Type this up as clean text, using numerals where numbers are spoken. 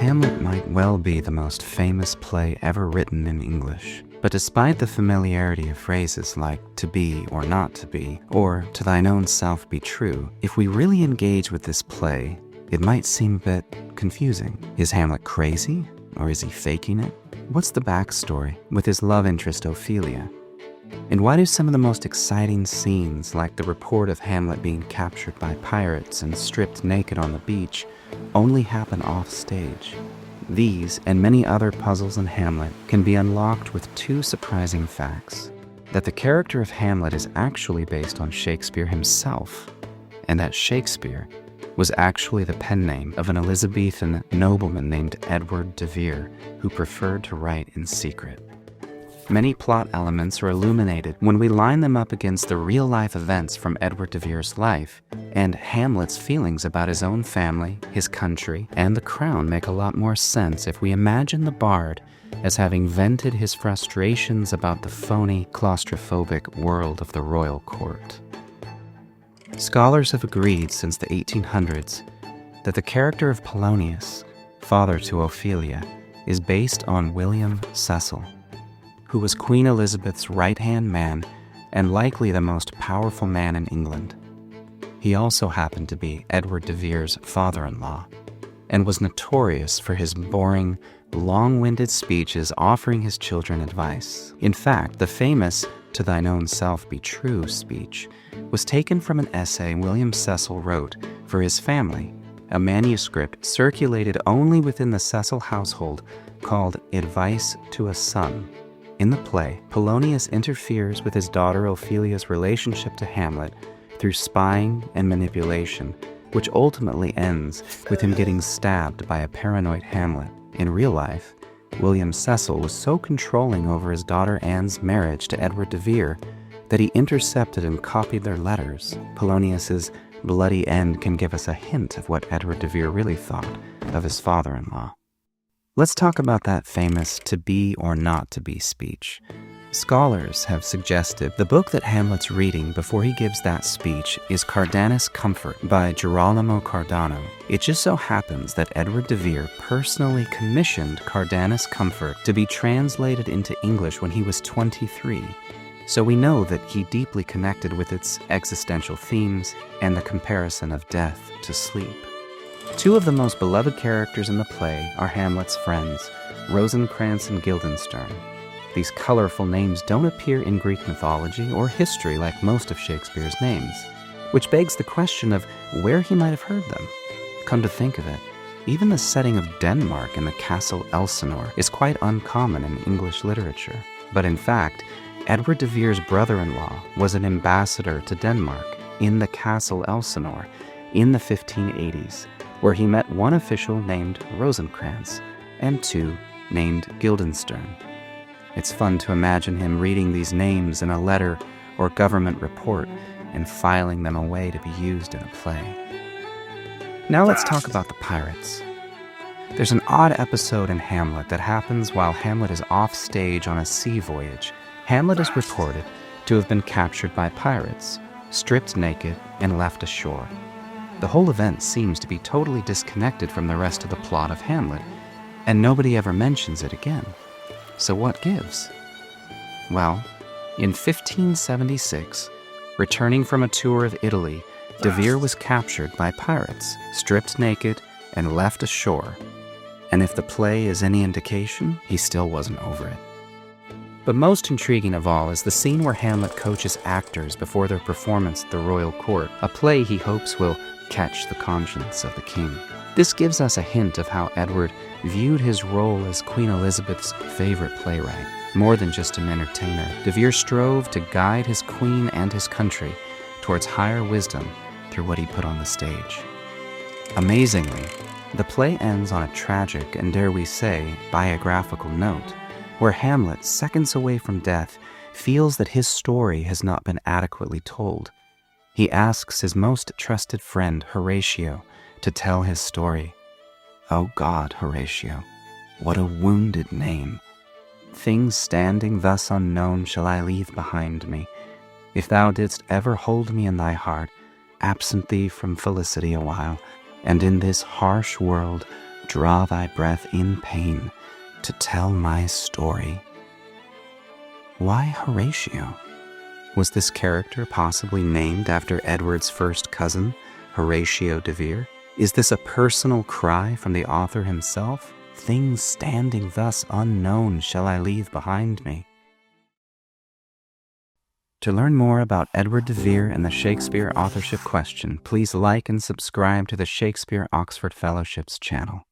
Hamlet might well be the most famous play ever written in English. But despite the familiarity of phrases like to be or not to be, or to thine own self be true, if we really engage with this play, it might seem a bit confusing. Is Hamlet crazy, or is he faking it? What's the backstory with his love interest Ophelia? And why do some of the most exciting scenes, like the report of Hamlet being captured by pirates and stripped naked on the beach, only happen off stage? These and many other puzzles in Hamlet can be unlocked with two surprising facts: that the character of Hamlet is actually based on Shakespeare himself, and that Shakespeare was actually the pen name of an Elizabethan nobleman named Edward de Vere, who preferred to write in secret. Many plot elements are illuminated when we line them up against the real-life events from Edward de Vere's life, and Hamlet's feelings about his own family, his country, and the crown make a lot more sense if we imagine the bard as having vented his frustrations about the phony, claustrophobic world of the royal court. Scholars have agreed since the 1800s that the character of Polonius, father to Ophelia, is based on William Cecil, who was Queen Elizabeth's right-hand man and likely the most powerful man in England. He also happened to be Edward de Vere's father-in-law, and was notorious for his boring, long-winded speeches offering his children advice. In fact, the famous "To thine own self be true" speech was taken from an essay William Cecil wrote for his family, a manuscript circulated only within the Cecil household called Advice to a Son. In the play, Polonius interferes with his daughter Ophelia's relationship to Hamlet through spying and manipulation, which ultimately ends with him getting stabbed by a paranoid Hamlet. In real life, William Cecil was so controlling over his daughter Anne's marriage to Edward de Vere that he intercepted and copied their letters. Polonius's bloody end can give us a hint of what Edward de Vere really thought of his father-in-law. Let's talk about that famous to be or not to be speech. Scholars have suggested the book that Hamlet's reading before he gives that speech is Cardanus' Comfort by Girolamo Cardano. It just so happens that Edward de Vere personally commissioned Cardanus' Comfort to be translated into English when he was 23. So we know that he deeply connected with its existential themes and the comparison of death to sleep. Two of the most beloved characters in the play are Hamlet's friends, Rosencrantz and Guildenstern. These colorful names don't appear in Greek mythology or history like most of Shakespeare's names, which begs the question of where he might have heard them. Come to think of it, even the setting of Denmark in the castle Elsinore is quite uncommon in English literature. But in fact, Edward de Vere's brother-in-law was an ambassador to Denmark in the castle Elsinore in the 1580s, where he met one official named Rosencrantz and two named Guildenstern. It's fun to imagine him reading these names in a letter or government report and filing them away to be used in a play. Now let's talk about the pirates. There's an odd episode in Hamlet that happens while Hamlet is off stage on a sea voyage. Hamlet is reported to have been captured by pirates, stripped naked, and left ashore. The whole event seems to be totally disconnected from the rest of the plot of Hamlet, and nobody ever mentions it again. So what gives? Well, in 1576, returning from a tour of Italy, de Vere was captured by pirates, stripped naked, and left ashore. And if the play is any indication, he still wasn't over it. But most intriguing of all is the scene where Hamlet coaches actors before their performance at the royal court, a play he hopes will catch the conscience of the king. This gives us a hint of how Edward viewed his role as Queen Elizabeth's favorite playwright. More than just an entertainer, de Vere strove to guide his queen and his country towards higher wisdom through what he put on the stage. Amazingly, the play ends on a tragic and, dare we say, biographical note, where Hamlet, seconds away from death, feels that his story has not been adequately told. He asks his most trusted friend, Horatio, to tell his story. "O God, Horatio, what a wounded name! Things standing thus unknown shall I leave behind me. If thou didst ever hold me in thy heart, absent thee from felicity a while, and in this harsh world draw thy breath in pain to tell my story. Why Horatio? Was this character possibly named after Edward's first cousin, Horatio de Vere? Is this a personal cry from the author himself? Things standing thus unknown shall I leave behind me. To learn more about Edward de Vere and the Shakespeare authorship question, please like and subscribe to the Shakespeare Oxford Fellowship's channel.